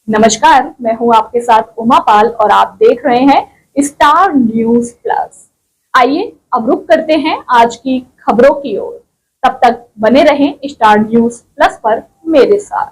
नमस्कार, मैं हूं आपके साथ उमा पाल और आप देख रहे हैं स्टार न्यूज प्लस। आइए अब रुक करते हैं आज की खबरों की ओर। तब तक बने रहें स्टार न्यूज प्लस पर मेरे साथ।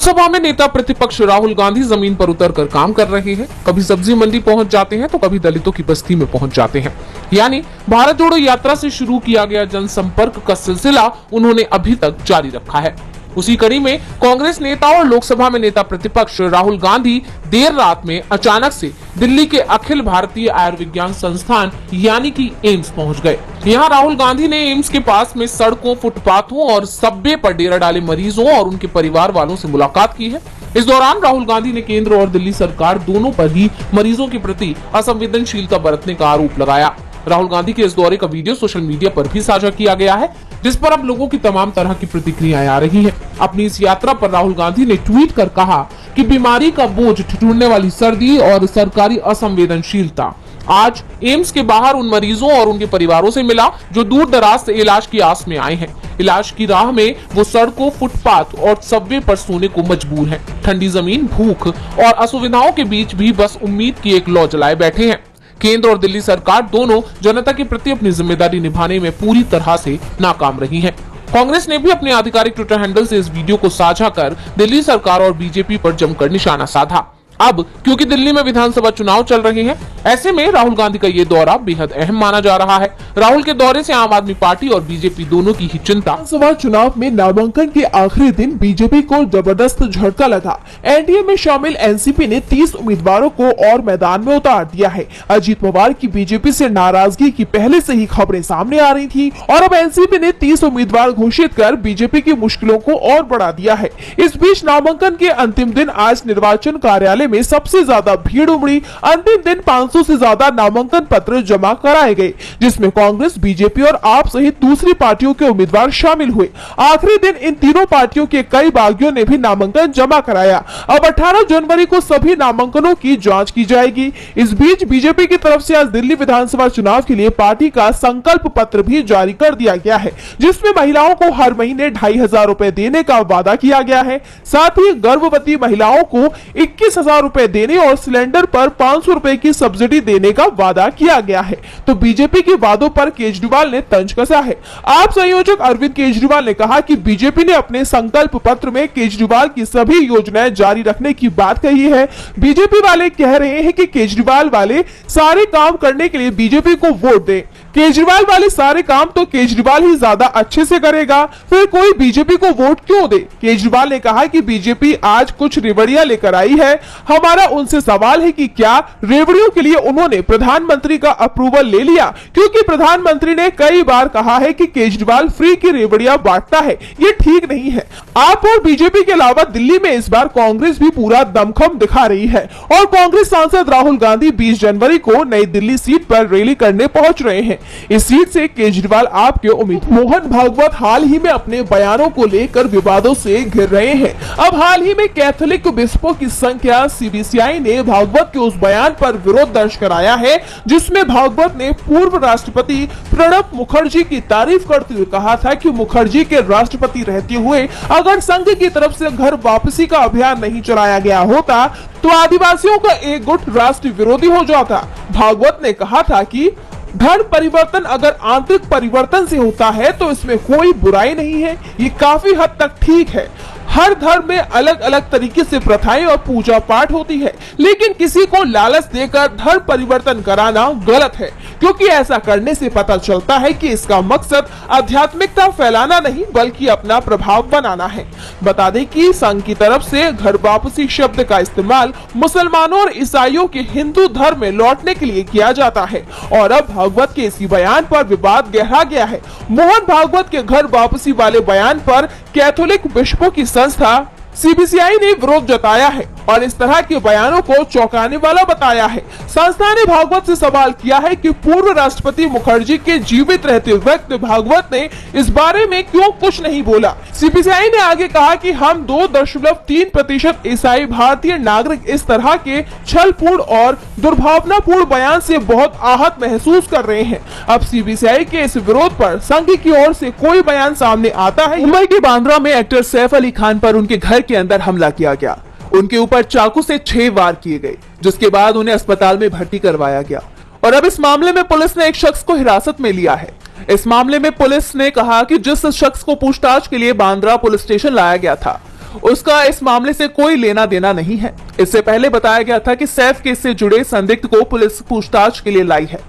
लोकसभा में नेता प्रतिपक्ष राहुल गांधी जमीन पर उतरकर काम कर रहे हैं। कभी सब्जी मंडी पहुंच जाते हैं तो कभी दलितों की बस्ती में पहुंच जाते हैं। यानी भारत जोड़ो यात्रा से शुरू किया गया जनसंपर्क का सिलसिला उन्होंने अभी तक जारी रखा है। उसी कड़ी में कांग्रेस नेता और लोकसभा में नेता प्रतिपक्ष राहुल गांधी देर रात में अचानक से दिल्ली के अखिल भारतीय आयुर्विज्ञान संस्थान यानी कि एम्स पहुंच गए। यहां राहुल गांधी ने एम्स के पास में सड़कों, फुटपाथों और सबवे पर डेरा डाले मरीजों और उनके परिवार वालों से मुलाकात की है। इस दौरान राहुल गांधी ने केंद्र और दिल्ली सरकार दोनों पर ही मरीजों के प्रति असंवेदनशीलता बरतने का आरोप लगाया। राहुल गांधी के इस दौरे का वीडियो सोशल मीडिया पर भी साझा किया गया है, जिस पर अब लोगों की तमाम तरह की प्रतिक्रियाएं आ रही है। अपनी इस यात्रा पर राहुल गांधी ने ट्वीट कर कहा कि बीमारी का बोझ ठिठुरने वाली सर्दी और सरकारी असंवेदनशीलता आज एम्स के बाहर उन मरीजों और उनके परिवारों से मिला जो दूर दराज से इलाज की आस में आए हैं। इलाज की राह में वो सड़कों, फुटपाथ और सबवे पर सोने को मजबूर हैं। ठंडी जमीन, भूख और असुविधाओं के बीच भी बस उम्मीद की एक लौ जलाए बैठे हैं। केंद्र और दिल्ली सरकार दोनों जनता के प्रति अपनी जिम्मेदारी निभाने में पूरी तरह से नाकाम रही है। कांग्रेस ने भी अपने आधिकारिक ट्विटर हैंडल से इस वीडियो को साझा कर दिल्ली सरकार और बीजेपी पर जमकर निशाना साधा। अब क्योंकि दिल्ली में विधानसभा चुनाव चल रहे हैं, ऐसे में राहुल गांधी का ये दौरा बेहद अहम माना जा रहा है। राहुल के दौरे से आम आदमी पार्टी और बीजेपी दोनों की ही चिंता। विधानसभा चुनाव में नामांकन के आखिरी दिन बीजेपी को जबरदस्त झटका लगा। एनडीए में शामिल एनसीपी ने 30 उम्मीदवारों को और मैदान में उतार दिया है। अजीत पवार की बीजेपी से नाराजगी की पहले से ही खबरें सामने आ रही थी और अब एनसीपी ने 30 उम्मीदवार घोषित कर बीजेपी की मुश्किलों को और बढ़ा दिया है। इस बीच नामांकन के अंतिम दिन आज निर्वाचन कार्यालय में सबसे ज्यादा भीड़ उमड़ी। अंतिम दिन 500 से ज्यादा नामांकन पत्र जमा कराए गए, जिसमें कांग्रेस, बीजेपी और आप सहित दूसरी पार्टियों के उम्मीदवार शामिल हुए। आखिरी दिन इन तीनों पार्टियों के कई बागियों ने भी नामांकन जमा कराया। अब 18 जनवरी को सभी नामांकनों की जांच की जाएगी। इस बीच बीजेपी की तरफ से आज दिल्ली विधानसभा चुनाव के लिए पार्टी का संकल्प पत्र भी जारी कर दिया गया है, जिसमें महिलाओं को हर महीने 2500 रुपए देने का वादा किया गया है। साथ ही गर्भवती महिलाओं को 21,000 रुपए देने और सिलेंडर पर 500 रुपए की सब्सिडी देने का वादा किया गया है। तो बीजेपी के वादों पर केजरीवाल ने तंज कसा है। आप संयोजक अरविंद केजरीवाल ने कहा कि बीजेपी ने अपने संकल्प पत्र में केजरीवाल की सभी योजनाएं जारी रखने की बात कही है। बीजेपी वाले कह रहे हैं कि केजरीवाल वाले सारे काम करने के लिए बीजेपी को वोट दें। केजरीवाल वाले सारे काम तो केजरीवाल ही ज्यादा अच्छे से करेगा, फिर कोई बीजेपी को वोट क्यों दे। केजरीवाल ने कहा कि बीजेपी आज कुछ रेवड़ियां लेकर आई है। हमारा उनसे सवाल है कि क्या रेवड़ियों के लिए उन्होंने प्रधानमंत्री का अप्रूवल ले लिया, क्योंकि प्रधानमंत्री ने कई बार कहा है कि केजरीवाल फ्री की रेवड़ियां बांटता है, ये ठीक नहीं है। आप और बीजेपी के अलावा दिल्ली में इस बार कांग्रेस भी पूरा दमखम दिखा रही है और कांग्रेस सांसद राहुल गांधी 20 जनवरी को नई दिल्ली सीट पर रैली करने पहुंच रहे हैं। इस सीट से केजरीवाल आपके उम्मीदवार मोहन भागवत हाल ही में अपने बयानों को लेकर विवादों से घिर रहे हैं। अब हाल ही में कैथोलिक बिशपों की संख्या सीबीसीआई ने भागवत के उस बयान पर विरोध दर्ज कराया है, जिसमें भागवत ने पूर्व राष्ट्रपति प्रणब मुखर्जी की तारीफ करते हुए कहा था कि मुखर्जी के राष्ट्रपति रहते हुए अगर संघ की तरफ से घर वापसी का अभियान नहीं चलाया गया होता तो आदिवासियों का एक गुट राष्ट्र विरोधी हो जाता। भागवत ने कहा था कि धर्म परिवर्तन अगर आंतरिक परिवर्तन से होता है तो इसमें कोई बुराई नहीं है, ये काफी हद तक ठीक है। हर धर्म में अलग अलग तरीके से प्रथाएं और पूजा पाठ होती है, लेकिन किसी को लालच देकर धर्म परिवर्तन कराना गलत है, क्योंकि ऐसा करने से पता चलता है कि इसका मकसद आध्यात्मिकता फैलाना नहीं बल्कि अपना प्रभाव बनाना है। बता दें कि संघ की तरफ से घर वापसी शब्द का इस्तेमाल मुसलमानों और ईसाइयों के हिंदू धर्म में लौटने के लिए किया जाता है और अब भागवत के इसी बयान पर विवाद गहरा गया है। मोहन भागवत के घर वापसी वाले बयान पर कैथोलिक बिशपों की संस्था सीबीसीआई ने विरोध जताया है और इस तरह के बयानों को चौंकाने वाला बताया है। संस्था ने भागवत से सवाल किया है कि पूर्व राष्ट्रपति मुखर्जी के जीवित रहते वक्त भागवत ने इस बारे में क्यों कुछ नहीं बोला। सीबीसीआई ने आगे कहा कि हम 2.3% ईसाई भारतीय नागरिक इस तरह के छलपूर्ण और दुर्भावनापूर्ण बयान से बहुत आहत महसूस कर रहे हैं। अब सीबीसीआई के इस विरोध पर संघ की ओर से कोई बयान सामने आता है। मुंबई के बांद्रा में एक्टर सैफ अली खान पर उनके घर के अंदर हमला किया गया। उनके ऊपर चाकू से 6 वार किए गए, जिसके बाद उन्हें अस्पताल में भर्ती करवाया गया और अब इस मामले में पुलिस ने एक शख्स को हिरासत में लिया है। इस मामले में पुलिस ने कहा कि जिस शख्स को पूछताछ के लिए बांद्रा पुलिस स्टेशन लाया गया था उसका इस मामले से कोई लेना देना नहीं है। इससे पहले बताया गया था कि सैफ केस से जुड़े संदिग्ध को पुलिस पूछताछ के लिए लाई है।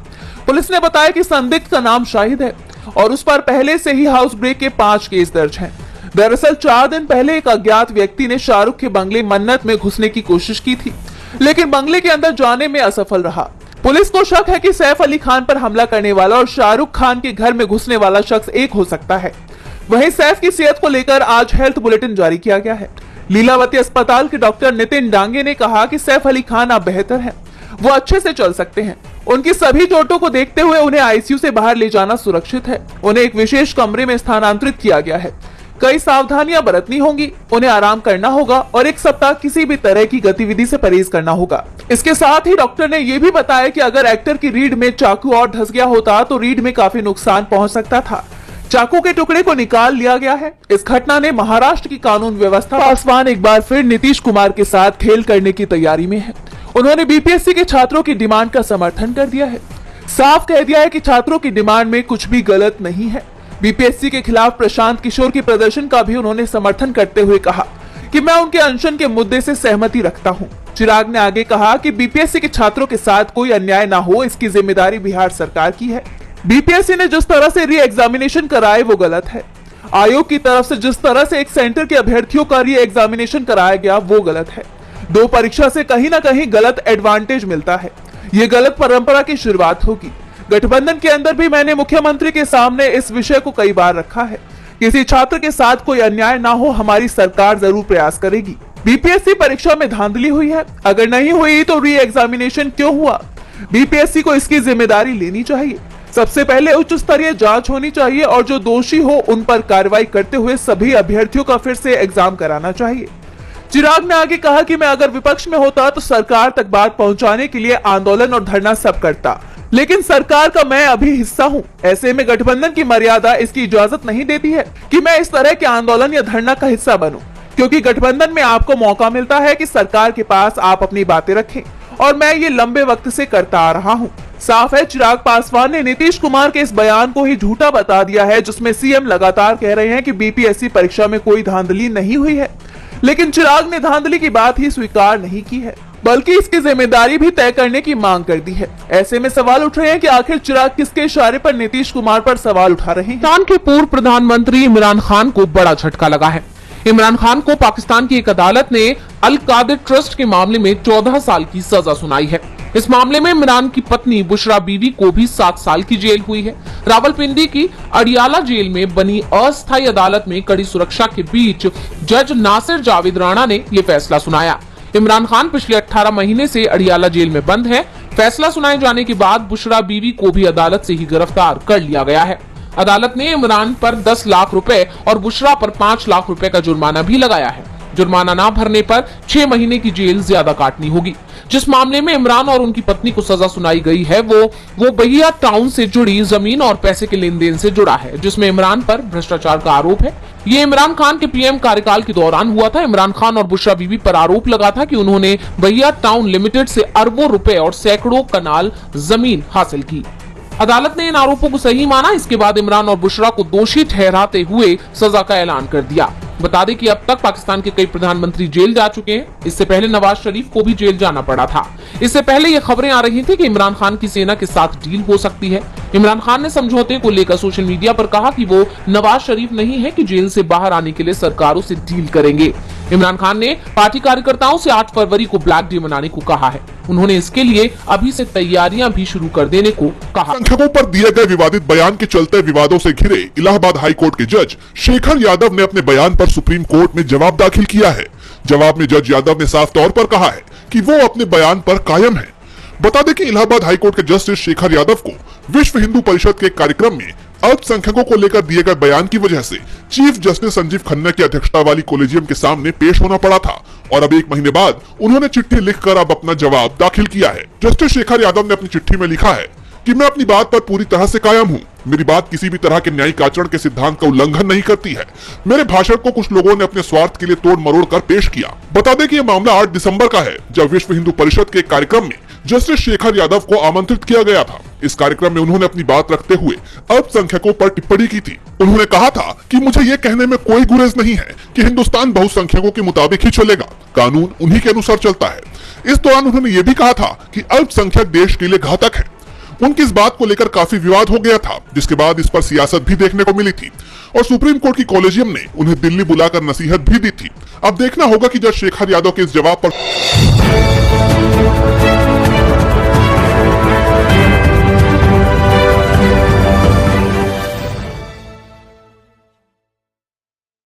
पुलिस ने बताया कि संदिग्ध का नाम शाहिद है और उस पर पहले से ही हाउस ब्रेक के 5 केस दर्ज हैं। दरअसल 4 दिन पहले एक अज्ञात व्यक्ति ने शाहरुख के बंगले मन्नत में घुसने की कोशिश की थी, लेकिन बंगले के अंदर जाने में असफल रहा। पुलिस को शक है कि सैफ अली खान पर हमला करने वाला और शाहरुख खान के घर में घुसने वाला शख्स एक हो सकता है। वहीं सैफ की सेहत को लेकर आज हेल्थ बुलेटिन जारी किया गया है। लीलावती अस्पताल के डॉक्टर नितिन डांगे ने कहा कि सैफ अली खान अब बेहतर हैं, वो अच्छे से चल सकते हैं। उनकी सभी चोटों को देखते हुए उन्हें आईसीयू से बाहर ले जाना सुरक्षित है। उन्हें एक विशेष कमरे में स्थानांतरित किया गया है। कई सावधानियां बरतनी होंगी, उन्हें आराम करना होगा और 1 सप्ताह किसी भी तरह की गतिविधि से परहेज करना होगा। इसके साथ ही डॉक्टर ने यह भी बताया कि अगर एक्टर की रीढ़ में चाकू और धंस गया होता तो रीढ़ में काफी नुकसान पहुंच सकता था। चाकू के टुकड़े को निकाल लिया गया है। इस घटना ने महाराष्ट्र की कानून व्यवस्था। पासवान एक बार फिर नीतीश कुमार के साथ खेल करने की तैयारी में है। उन्होंने बीपीएससी के छात्रों की डिमांड का समर्थन कर दिया है। साफ कह दिया है कि छात्रों की डिमांड में कुछ भी गलत नहीं है। बीपीएससी के खिलाफ प्रशांत किशोर के प्रदर्शन का भी उन्होंने समर्थन करते हुए कहा कि मैं उनके अनशन के मुद्दे से सहमति रखता हूं। चिराग ने आगे कहा कि बीपीएससी के छात्रों के साथ कोई अन्याय ना हो, इसकी जिम्मेदारी बिहार सरकार की है। बीपीएससी ने जिस तरह से री एग्जामिनेशन कराए वो गलत है। आयोग की तरफ से जिस तरह से एक सेंटर के अभ्यर्थियों का री एग्जामिनेशन कराया गया वो गलत है। 2 परीक्षा से कहीं ना कहीं गलत एडवांटेज मिलता है। ये गलत परंपरा की शुरुआत होगी। गठबंधन के अंदर भी मैंने मुख्यमंत्री के सामने इस विषय को कई बार रखा है। किसी छात्र के साथ कोई अन्याय ना हो, हमारी सरकार जरूर प्रयास करेगी। बीपीएससी परीक्षा में धांधली हुई है, अगर नहीं हुई तो री एग्जामिनेशन क्यों हुआ? बीपीएससी को इसकी जिम्मेदारी लेनी चाहिए। सबसे पहले उच्च स्तरीय जांच होनी चाहिए और जो दोषी हो उन पर कार्रवाई करते हुए सभी अभ्यर्थियों का फिर से एग्जाम कराना चाहिए। चिराग ने आगे कहा कि मैं अगर विपक्ष में होता तो सरकार तक बात पहुंचाने के लिए आंदोलन और धरना सब करता, लेकिन सरकार का मैं अभी हिस्सा हूं। ऐसे में गठबंधन की मर्यादा इसकी इजाजत नहीं देती है कि मैं इस तरह के आंदोलन या धरना का हिस्सा बनूं, क्योंकि गठबंधन में आपको मौका मिलता है कि सरकार के पास आप अपनी बातें रखें और मैं ये लंबे वक्त से करता आ रहा हूँ। साफ है चिराग पासवान ने नीतीश कुमार के इस बयान को ही झूठा बता दिया है, जिसमें सीएम लगातार कह रहे हैं कि बीपीएससी परीक्षा में कोई धांधली नहीं हुई है, लेकिन चिराग ने धांधली की बात ही स्वीकार नहीं की है, बल्कि इसकी जिम्मेदारी भी तय करने की मांग कर दी है। ऐसे में सवाल उठ रहे हैं कि आखिर चिराग किसके इशारे पर नीतीश कुमार पर सवाल उठा रहे हैं। पाकिस्तान के पूर्व प्रधानमंत्री इमरान खान को बड़ा झटका लगा है। इमरान खान को पाकिस्तान की एक अदालत ने अल कादिर ट्रस्ट के मामले में 14 साल की सजा सुनाई है। इस मामले में इमरान की पत्नी बुशरा बीवी को भी 7 साल की जेल हुई है। रावलपिंडी की अडियाला जेल में बनी अस्थायी अदालत में कड़ी सुरक्षा के बीच जज नासिर जावेद राणा ने यह फैसला सुनाया। इमरान खान पिछले 18 महीने से अडियाला जेल में बंद है। फैसला सुनाए जाने के बाद बुशरा बीवी को भी अदालत से ही गिरफ्तार कर लिया गया है। अदालत ने इमरान पर 10 लाख रुपए और बुशरा पर 5 लाख रुपए का जुर्माना भी लगाया है। जुर्माना ना भरने पर 6 महीने की जेल ज्यादा काटनी होगी। जिस मामले में इमरान और उनकी पत्नी को सजा सुनाई गई है वो बहिया टाउन से जुड़ी जमीन और पैसे के लेन देन से जुड़ा है, जिसमें इमरान पर भ्रष्टाचार का आरोप है। ये इमरान खान के पीएम कार्यकाल के दौरान हुआ था। इमरान खान और बुशरा बीवी पर आरोप लगा था कि उन्होंने बहिया टाउन लिमिटेड से अरबों रुपए और सैकड़ों कनाल जमीन हासिल की। अदालत ने इन आरोपों को सही माना। इसके बाद इमरान और बुशरा को दोषी ठहराते हुए सजा का ऐलान कर दिया। बता दें कि अब तक पाकिस्तान के कई प्रधानमंत्री जेल जा चुके हैं। इससे पहले नवाज शरीफ को भी जेल जाना पड़ा था। इससे पहले ये खबरें आ रही थी कि इमरान खान की सेना के साथ डील हो सकती है। इमरान खान ने समझौते को लेकर सोशल मीडिया पर कहा कि वो नवाज शरीफ नहीं है कि जेल से बाहर आने के लिए सरकारों से डील करेंगे। इमरान खान ने पार्टी कार्यकर्ताओं से 8 फरवरी को ब्लैक डे मनाने को कहा है। उन्होंने इसके लिए अभी से तैयारियां भी शुरू कर देने को कहा। संख्यकों पर दिए गए विवादित बयान के चलते विवादों से घिरे इलाहाबाद हाई कोर्ट के जज शेखर यादव ने अपने बयान पर सुप्रीम कोर्ट में जवाब दाखिल किया है। जवाब में जज यादव ने साफ तौर पर कहा है कि वो अपने बयान पर कायम है। बता दें कि इलाहाबाद हाई कोर्ट के जस्टिस शेखर यादव को विश्व हिंदू परिषद के कार्यक्रम में अल्पसंख्यकों को लेकर दिए गए बयान की वजह से चीफ जस्टिस संजीव खन्ना की अध्यक्षता वाली कोलेजियम के सामने पेश होना पड़ा था और अब 1 महीने बाद उन्होंने चिट्ठी लिखकर अब अपना जवाब दाखिल किया है। जस्टिस शेखर यादव ने अपनी चिट्ठी में लिखा है कि मैं अपनी बात पर पूरी तरह से कायम हूँ। मेरी बात किसी भी तरह के न्यायिक आचरण के सिद्धांत का उल्लंघन नहीं करती है। मेरे भाषण को कुछ लोगों ने अपने स्वार्थ के लिए तोड़ मरोड़ कर पेश किया। बता दें कि यह मामला 8 दिसंबर का है, जब विश्व हिंदू परिषद के कार्यक्रम में जस्टिस शेखर यादव को आमंत्रित किया गया था। इस कार्यक्रम में उन्होंने अपनी बात रखते हुए अल्पसंख्यकों पर टिप्पणी की थी। उन्होंने कहा था कि मुझे ये कहने में कोई गुरेज नहीं है कि हिंदुस्तान बहुसंख्यकों के मुताबिक ही चलेगा, कानून उन्हीं के अनुसार चलता है। इस दौरान उन्होंने ये भी कहा था कि अल्पसंख्यक देश के लिए घातक है। उनकी इस बात को लेकर काफी विवाद हो गया था, जिसके बाद इस पर सियासत भी देखने को मिली थी और सुप्रीम कोर्ट की कॉलेजियम ने उन्हें दिल्ली बुलाकर नसीहत भी दी थी। अब देखना होगा कि जज शेखर यादव के इस जवाब पर